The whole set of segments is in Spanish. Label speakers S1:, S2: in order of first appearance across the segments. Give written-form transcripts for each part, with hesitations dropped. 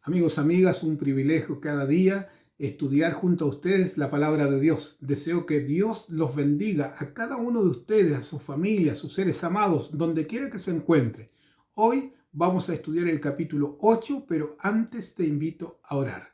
S1: Amigos, amigas, un privilegio cada día estudiar junto a ustedes la palabra de Dios. Deseo que Dios los bendiga a cada uno de ustedes, a su familia, a sus seres amados, donde quiera que se encuentre. Hoy vamos a estudiar el capítulo 8, pero antes te invito a orar.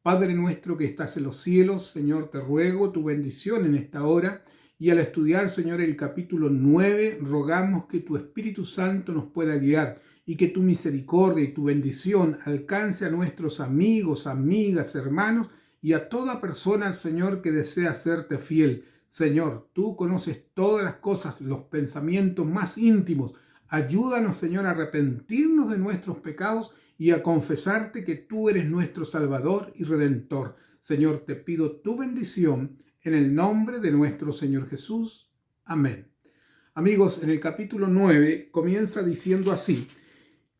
S1: Padre nuestro que estás en los cielos, Señor, te ruego tu bendición en esta hora. Y al estudiar, Señor, el capítulo 9, rogamos que tu Espíritu Santo nos pueda guiar y que tu misericordia y tu bendición alcance a nuestros amigos, amigas, hermanos y a toda persona, Señor, que desea serte fiel. Señor, tú conoces todas las cosas, los pensamientos más íntimos. Ayúdanos, Señor, a arrepentirnos de nuestros pecados y a confesarte que tú eres nuestro Salvador y Redentor. Señor, te pido tu bendición en el nombre de nuestro Señor Jesús. Amén. Amigos, en el capítulo 9 comienza diciendo así: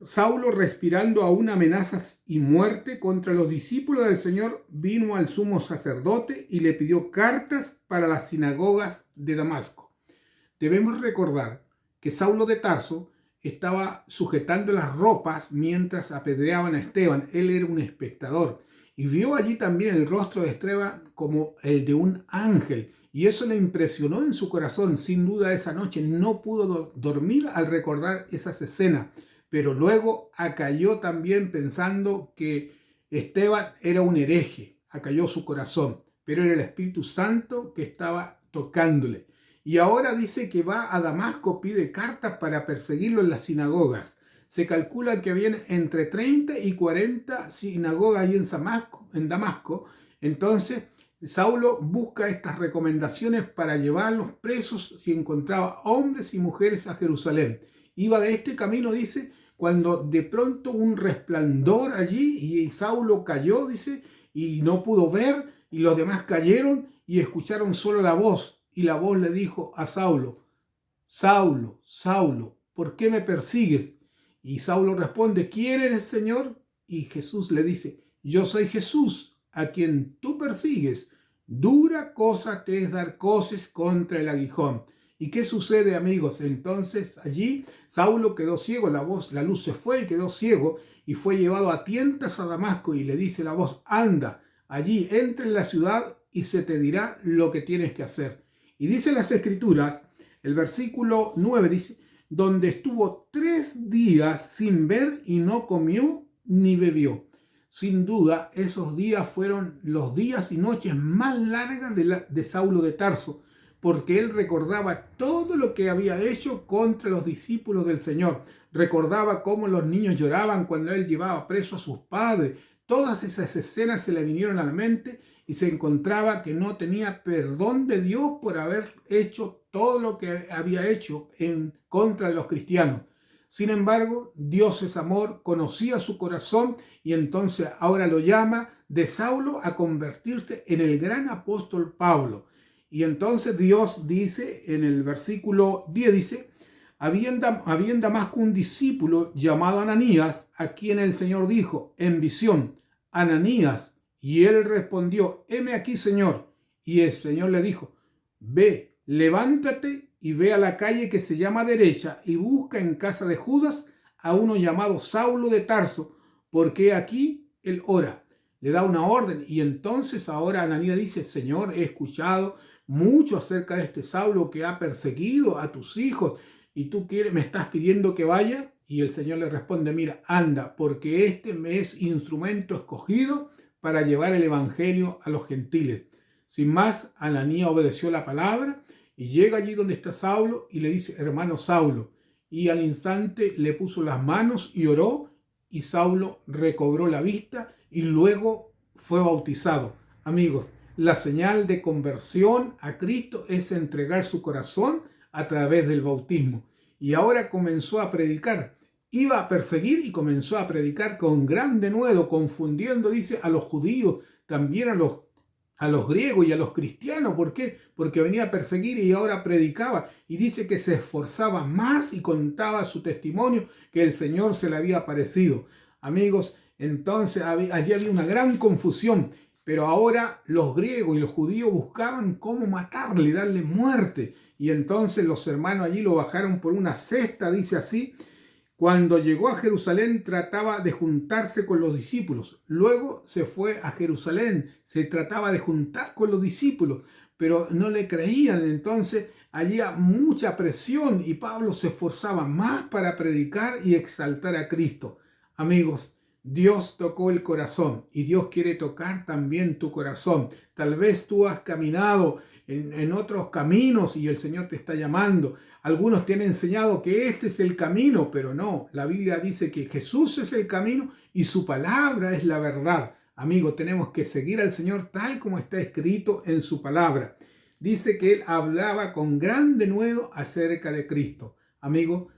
S1: Saulo, respirando aún amenazas y muerte contra los discípulos del Señor, vino al sumo sacerdote y le pidió cartas para las sinagogas de Damasco. Debemos recordar que Saulo de Tarso estaba sujetando las ropas mientras apedreaban a Esteban. Él era un espectador y vio allí también el rostro de Esteban como el de un ángel. Y eso le impresionó en su corazón. Sin duda esa noche no pudo dormir al recordar esas escenas. Pero luego acalló también pensando que Esteban era un hereje. Acalló su corazón. Pero era el Espíritu Santo que estaba tocándole. Y ahora dice que va a Damasco, pide cartas para perseguirlo en las sinagogas. Se calcula que habían entre 30 y 40 sinagogas ahí en Damasco. Entonces, Saulo busca estas recomendaciones para llevarlos presos si encontraba hombres y mujeres a Jerusalén. Iba de este camino, dice, cuando de pronto un resplandor allí y Saulo cayó, dice, y no pudo ver, y los demás cayeron y escucharon solo la voz. Y la voz le dijo a Saulo: Saulo, Saulo, ¿por qué me persigues? Y Saulo responde: ¿quién eres, Señor? Y Jesús le dice: yo soy Jesús, a quien tú persigues. Dura cosa te es dar coces contra el aguijón. ¿Y qué sucede, amigos? Entonces allí Saulo quedó ciego, la luz se fue y quedó ciego, y fue llevado a tientas a Damasco, y le dice la voz: anda, allí entra en la ciudad y se te dirá lo que tienes que hacer. Y dice las Escrituras, el versículo 9 dice: donde estuvo 3 días sin ver y no comió ni bebió. Sin duda, esos días fueron los días y noches más largas de Saulo de Tarso, porque él recordaba todo lo que había hecho contra los discípulos del Señor. Recordaba cómo los niños lloraban cuando él llevaba preso a sus padres. Todas esas escenas se le vinieron a la mente y se encontraba que no tenía perdón de Dios por haber hecho todo lo que había hecho en contra de los cristianos. Sin embargo, Dios es amor, conocía su corazón y entonces ahora lo llama de Saulo a convertirse en el gran apóstol Pablo. Y entonces Dios dice en el versículo 10, dice: había en Damasco un discípulo llamado Ananías, a quien el Señor dijo en visión: Ananías. Y él respondió: heme aquí, Señor. Y el Señor le dijo: ve, levántate y ve a la calle que se llama Derecha y busca en casa de Judas a uno llamado Saulo de Tarso, porque aquí él ora. Le da una orden y entonces ahora Ananías dice: Señor, he escuchado mucho acerca de este Saulo que ha perseguido a tus hijos y tú me estás pidiendo que vaya. Y el Señor le responde: mira, anda, porque este me es instrumento escogido para llevar el evangelio a los gentiles. Sin más, Ananías obedeció la palabra y llega allí donde está Saulo y le dice: hermano Saulo. Y al instante le puso las manos y oró, y Saulo recobró la vista y luego fue bautizado. Amigos, la señal de conversión a Cristo es entregar su corazón a través del bautismo. Y ahora comenzó a predicar. Iba a perseguir y comenzó a predicar con gran denuedo, confundiendo, dice, a los judíos, también a los griegos y a los cristianos. ¿Por qué? Porque venía a perseguir y ahora predicaba. Y dice que se esforzaba más y contaba su testimonio, que el Señor se le había aparecido. Amigos, entonces allí había una gran confusión. Pero ahora los griegos y los judíos buscaban cómo matarle, darle muerte. Y entonces los hermanos allí lo bajaron por una cesta, dice así, Cuando llegó a Jerusalén trataba de juntarse con los discípulos. Luego se fue a Jerusalén, se trataba de juntar con los discípulos, pero no le creían. Entonces había mucha presión y Pablo se esforzaba más para predicar y exaltar a Cristo. Amigos, Dios tocó el corazón y Dios quiere tocar también tu corazón. Tal vez tú has caminado en otros caminos y el Señor te está llamando. Algunos te han enseñado que este es el camino, pero no. La Biblia dice que Jesús es el camino y su palabra es la verdad. Amigo, tenemos que seguir al Señor tal como está escrito en su palabra. Dice que él hablaba con gran denuedo acerca de Cristo. Amigo,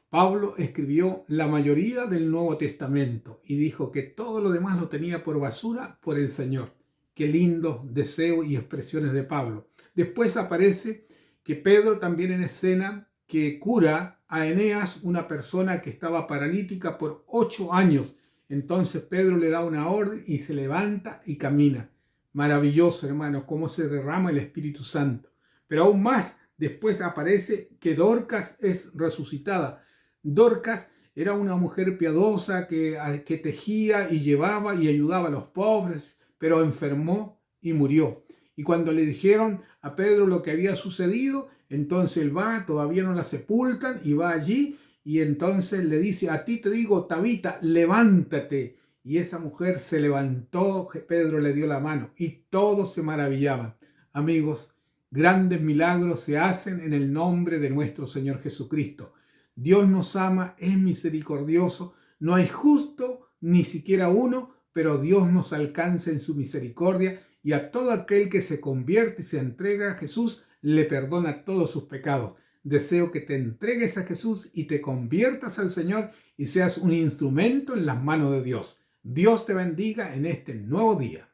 S1: Pablo escribió la mayoría del Nuevo Testamento y dijo que todo lo demás lo tenía por basura por el Señor. Qué lindos deseos y expresiones de Pablo. Después aparece que Pedro también en escena, que cura a Eneas, una persona que estaba paralítica por 8 años. Entonces Pedro le da una orden y se levanta y camina. Maravilloso, hermanos, cómo se derrama el Espíritu Santo. Pero aún más, después aparece que Dorcas es resucitada. Dorcas era una mujer piadosa que tejía y llevaba y ayudaba a los pobres, pero enfermó y murió. Y cuando le dijeron a Pedro lo que había sucedido, entonces él va, todavía no la sepultan, y va allí, y entonces le dice: a ti te digo, Tabita, levántate. Y esa mujer se levantó, Pedro le dio la mano, y todos se maravillaban. Amigos, grandes milagros se hacen en el nombre de nuestro Señor Jesucristo. Dios nos ama, es misericordioso, no hay justo ni siquiera uno, pero Dios nos alcanza en su misericordia, y a todo aquel que se convierte y se entrega a Jesús, le perdona todos sus pecados. Deseo que te entregues a Jesús y te conviertas al Señor y seas un instrumento en las manos de Dios. Dios te bendiga en este nuevo día.